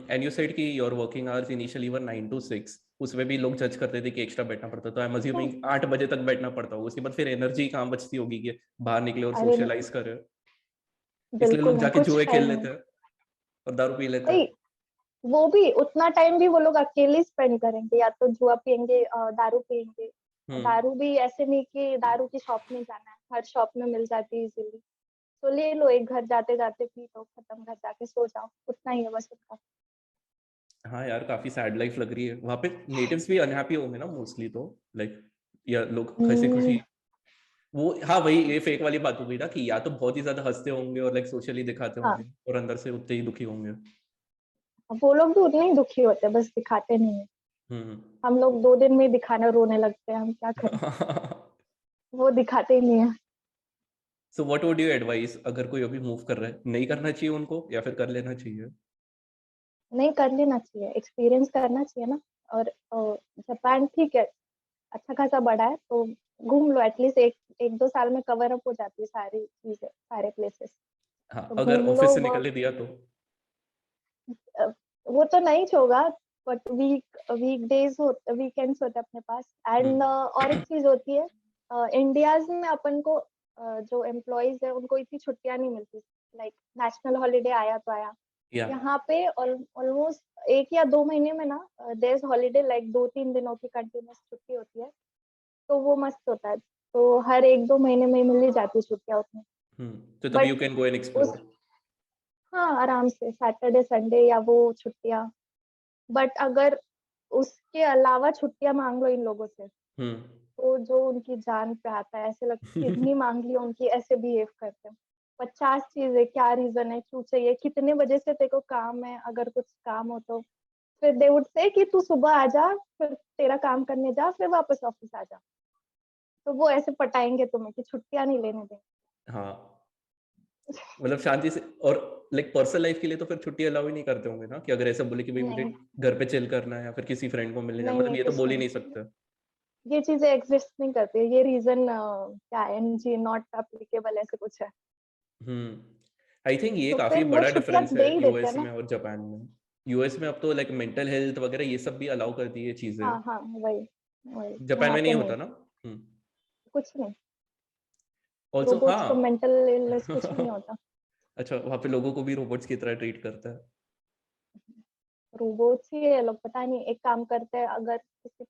एंड यू सेड कि your working hours initially were 9 to 6, उसमें भी लोग जज करते थे कि एक्स्ट्रा बैठना पड़ता, तो आई एम हाँ, अज्यूमिंग 8 बजे तक बैठना पड़ता होगा, उसके बाद फिर एनर्जी कहाँ बचती होगी कि बाहर निकले और अरे नहीं, सोशलाइज करे। इसलिए बिल्कुल लोग नहीं, जाके कुछ जुए खेल टाइम नहीं। लेते हैं और दारू पी लेते हैं। भाई, वो भी उतना टाइम भी वो लोग अकेले स्पेंड करेंगे, या तो जुआ पियेंगे, दारू पियेंगे। हम्म। दारू भी ऐसे नहीं कि दारू की शॉप में जाना है, हर शॉप में मिल जाती है इजीली। तो ले लो, एक घर जाते जाते पी लो, खत्म, घर जाके सो जाओ, उतना ही है बस उनका। हाँ यार, काफी सैड लाइफ लग रही है वहां पे। नेटिव्स भी अनहैप्पी होंगे ना मोस्टली, तो लाइक या लोग हंसी हम्म, खुशी वो, हाँ वही ये फेक वाली बात हो गई ना कि या तो बहुत ही ज्यादा हंसते होंगे और लाइक सोशली दिखाते हाँ, होंगे और अंदर से उतने ही दुखी होंगे। वो लोग भी उतने ही दुखी होते हैं, बस दिखाते नहीं है। हम्म। हम लोग 2 दिन में ही दिखाने रोने लगते हैं, हम क्या करें। वो दिखाते ही नहीं है। सो व्हाट वुड यू एडवाइस, अगर कोई अभी मूव कर रहा है, नहीं करना चाहिए उनको या फिर कर लेना चाहिए? नहीं, कर लेना चाहिए, एक्सपीरियंस करना चाहिए ना। और जापान ठीक है, अच्छा खासा बड़ा है, तो घूम लो, एटलीस्ट 1-2 साल में कवर अप हो जाती है सारी चीजें, सारे प्लेसेस। हाँ, तो अगर घूम लो, ऑफिस से वर्क, निकलने दिया तो। वो तो नहीं होगा, बट वीक डेज होते, वीकेंड्स होते हैं अपने पास। एंड हम्म। और एक चीज होती है, इंडियाज में अपन को जो एम्प्लॉयज है उनको इतनी छुट्टियां नहीं मिलती। लाइक नेशनल हॉलीडे आया तो आया, या यहाँ पे ऑलमोस्ट 1 या 2 महीने में ना देयर हॉलीडे, लाइक 2-3 दिनों की कंटिन्यूस छुट्टी होती है। तो वो मस्त होता है, तो हर 1-2 महीने में मिल ही जाती है छुट्टियां उसमें। तो तब but you can go and उस, एक्सप्लोर। हाँ आराम से सैटरडे संडे या वो छुट्टियां। बट अगर उसके अलावा छुट्टियां मांग लो इन लोगों से, हम्म। तो जो उनकी जान पे आता है, ऐसे लगता है किडनी मांग ली उनकी, ऐसे बिहेव करते हैं। 50 चीजें, क्या रीजन है, क्यों चाहिए, कितने बजे से तेरे को काम है, अगर कुछ काम हो तो। फिर दे वुड से कि तू सुबह आ जा, फिर तेरा काम करने जा, फिर वापस ऑफिस आ जा। तो वो ऐसे पटाएंगे तुम्हें कि छुट्टियां नहीं लेने देंगे। हाँ, मतलब शांति से। और लाइक पर्सनल लाइफ के लिए तो फिर छुट्टी अलाउ ही नहीं करते होंगे ना, कि अगर ऐसा बोले कि भाई मुझे नहीं, घर पे चिल करना है या फिर किसी फ्रेंड को मिलने जाना, नहीं, मतलब ये तो कुछ बोल ही नहीं, नहीं सकते। ये चीजें एग्जिस्ट नहीं करती, ये रीजन क्या है, एनजी नॉट अप्लीकेबल, ऐसे कुछ है। हम्म। आई थिंक ये तो काफी फिर वो बड़ा छुट्टियां डिफरेंस है दे ही देते यूएस हैं ना। में और जापान में। यूएस में अब तो लाइक मेंटल हेल्थ वगैरह ये सब भी अलाउ कर दी है चीजें, हाँ हाँ, वही वही, जापान यहाँ में नहीं पे होता नहीं, ना। कुछ नहीं। ऑल्सो रोबोट्स को हाँ। मेंटल इलनेस कुछ नहीं होता। अच्छा, वहां पे लोगों को भी रोबोट्स की तरह ट्रीट करता है। रोबोट्स ही ये लोग, पता नहीं, एक काम करते हैं अगर किसी।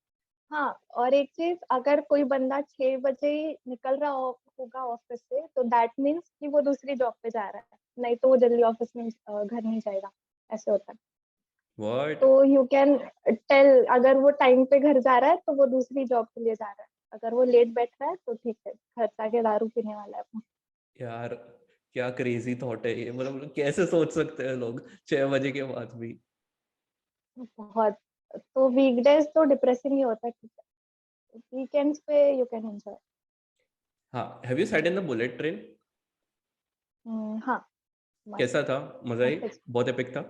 हाँ, और एक चीज, अगर कोई बंदा 6 बजे ही निकल रहा होगा ऑफिस से, तो दैट मीन्स कि वो दूसरी जॉब पे जा रहा है, नहीं तो वो जल्दी ऑफिस में घर नहीं जाएगा, ऐसे होता है। व्हाट? तो यू कैन टेल, अगर वो टाइम पे घर जा रहा है तो वो दूसरी जॉब के लिए जा रहा है, अगर वो लेट बैठ रहा है तो ठीक है, घर जाके दारू पीने वाला है वो। यार क्या क्रेजी थॉट है ये, मतलब कैसे सोच सकते हैं लोग 6 बजे के बाद भी। बहुत। तो वीकडेज तो डिप्रेसिंग ही होता है, ठीक है, वीकेंड्स पे यू कैन एंजॉय। हाँ, have you side in the bullet train? हाँ, मस्त, कैसा था? मजा आई? मस्त। बहुत एपिक था।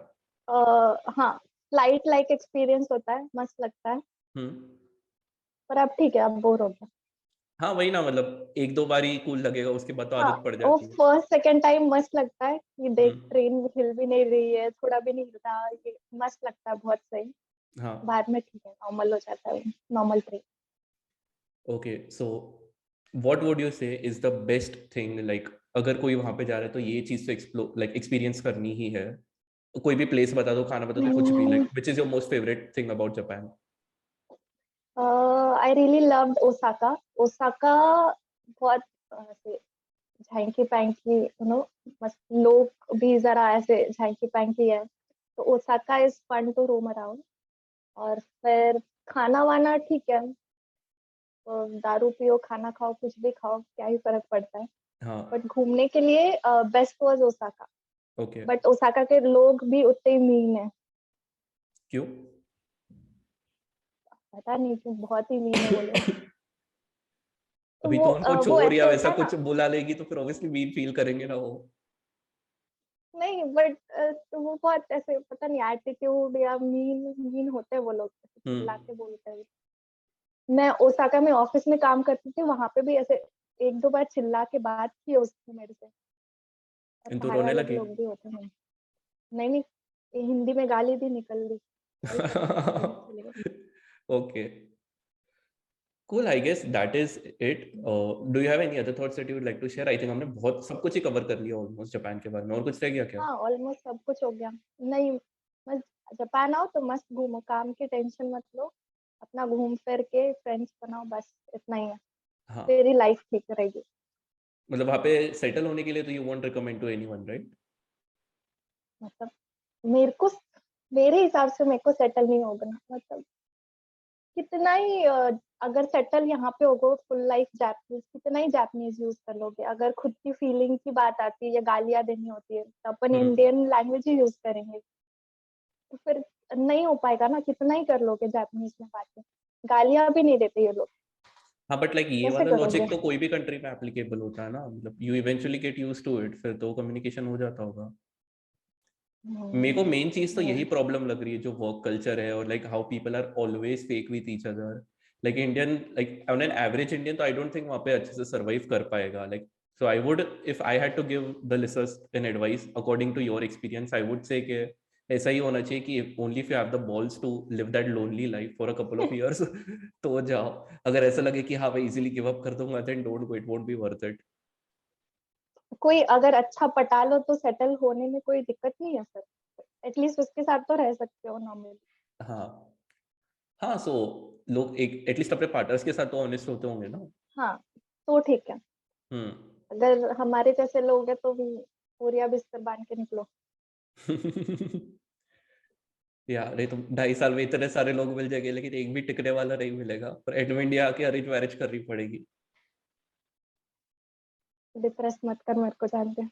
हाँ, फ्लाइट लाइक एक्सपीरियंस होता है, मस्त लगता है। हम्म। पर अब ठीक है, अब बोर हो गया। हाँ वही ना, मतलब एक दो बार ही कूल लगेगा, उसके बाद तो हाँ, आदत पड़ वो जाती है। फर्स्ट सेकंड टाइम मस्त लगता है कि देख हम्म। ट्रेन हिल भी नहीं रही है, थोड़ा भी नहीं हिल रहा, ये मस्त लगता है, बहुत सही। हाँ। बाद में ठीक है, नॉर्मल हो जाता है, normal train. Okay, so what would you say is the best thing, like अगर कोई वहां पे जा रहा है तो ये चीज तो एक्सप्लोर लाइक एक्सपीरियंस करनी ही है। कोई भी प्लेस बता दो, खाना बता दो, कुछ भी, like which is your most favourite thing about Japan? I really loved Osaka. Osaka बहुत ऐसे झांकी पैंकी, मस्त, लोग भी जरा ऐसे झांकी पैंकी है, तो Osaka is fun to roam around. और फिर खाना वाना ठीक है, तो दारू पियो, खाना खाओ, कुछ भी खाओ, क्या ही फर्क पड़ता है। हाँ। बट घूमने के लिए best was Osaka. Okay. But Osaka के लोग भी उतने ही मीन है। क्यों? पता नहीं क्यों, बहुत ही मीन है वो लोग। तो अभी तुम उनको वो चोर या ऐसे वैसा होता है कुछ ना। बुला लेगी तो फिर ऑब्वियसली वील फील करेंगे ना वो। नहीं, बट तो वो बहुत ऐसे, पता नहीं, एटीट्यूड या मीन मीन होते हैं वो लोग, ऐसे चिल्ला हम्म। के बोलते हैं। मैं ओसाका में ऑफिस में काम करती थी, वहां पे भी ऐसे एक दो बार चिल्ला के बात की उसने मेरे से। और इन तो बाहर रोने वाले लगी। लोग भी होते हैं। नहीं नहीं, ये हिंदी में गाली भी निकल दी, क्या ही करेंगे, इधर चलेगा। Okay, cool, I guess that is it. Do you have any other thoughts that you would like to share? I think हमने बहुत सब कुछ ही कवर कर लिया ऑलमोस्ट जापान के बारे में, और कुछ रह गया क्या? हाँ, ऑलमोस्ट सब कुछ हो गया। नहीं, बस जापान आओ तो मस्त घूमो, काम की टेंशन मत लो, अपना घूम फिर के फ्रेंड्स बनाओ, बस इतना ही है, हाँ, तेरी लाइफ ठीक रहेगी। मतलब वहाँ पे सेटल होने के लिए तो you won't recommend to anyone, right? मतलब मेरे को, मेरे हिसाब से मेरे को सेटल नहीं होगा ना, मतलब कितना ही अगर सेटल यहाँ पे होगा फुल लाइफ जापनीज, कितना ही जापनीज यूज कर लोगे, अगर खुद की फीलिंग की बात आती है या गालियां देनी होती है तो अपन हम्म। इंडियन लैंग्वेज ही यूज करेंगे, तो फिर नहीं हो पाएगा ना, कितना ही कर लोगे जापनीज में बातें, गालियां भी नहीं देते ये लोग, हाँ बट लाइक ये कैसे वाला करोगे। लॉजिक तो कोई भी कंट्री में एप्लीकेबल होता है ना, मतलब you eventually get used to it, फिर तो कम्युनिकेशन हो जाता होगा। मेरे को मेन चीज तो यही नहीं। प्रॉब्लम लग रही है, जो वर्क कल्चर है और like how people are always fake with each other. Like Indian, like on an average Indian तो आई डोंट थिंक वहाँ पे अच्छे से सर्वाइव कर पाएगा। Like so I would, if I had to give the listeners an advice according to your experience, I would say कि ऐसा ही होना चाहिए कि only if you have the balls to live that lonely life for a couple of years तो जाओ। अगर ऐसा लगे कि हाँ मैं इजीली गिव अप कर दूंगा, then don't go, it won't be worth it. कोई अगर अच्छा पटा लो तो सेटल होने में कोई दिक्कत नहीं है सर, एटलीस्ट उसके साथ तो रह सकते हो नॉर्मली। हाँ। हाँ, सो लोग एक एटलीस्ट अपने पार्टनर्स के साथ तो ऑनेस्ट होते होंगे ना। हाँ, तो ठीक है। हम्म। अगर हमारे जैसे लोग हैं तो भी बोरिया बिस्तर बांध के निकलो। यार नहीं तो 2.5 साल में इतने सारे लोग मिल जाएंगे, लेकिन एक भी टिकने वाला नहीं मिलेगा, पर एड में इंडिया आके अरेंज मैरिज करनी पड़ेगी। डिप्रेस मत कर मेरे को, जानते हैं।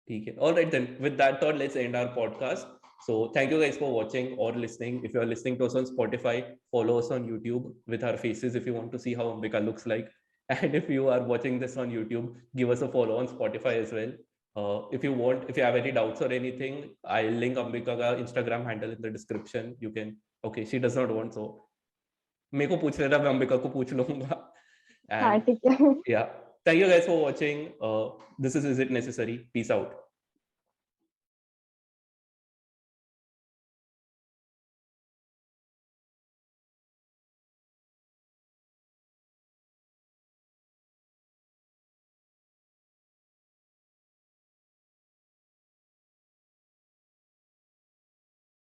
ठीक है, all right then, with that thought let's end our podcast. So thank you guys for watching or listening. If you are listening to us on Spotify, follow us on YouTube with our faces if you want to see how Ambika looks like. And if you are watching this on YouTube, give us a follow on Spotify as well. If you want, if you have any doubts or anything, I'll link Ambika ka Instagram handle in the description. You can, okay, she does not want, so मेरे को पूछ लेना, मैं अंबिका को पूछ लूंगा। हाँ And ठीक है। yeah, thank you guys for watching. This is it necessary? Peace out.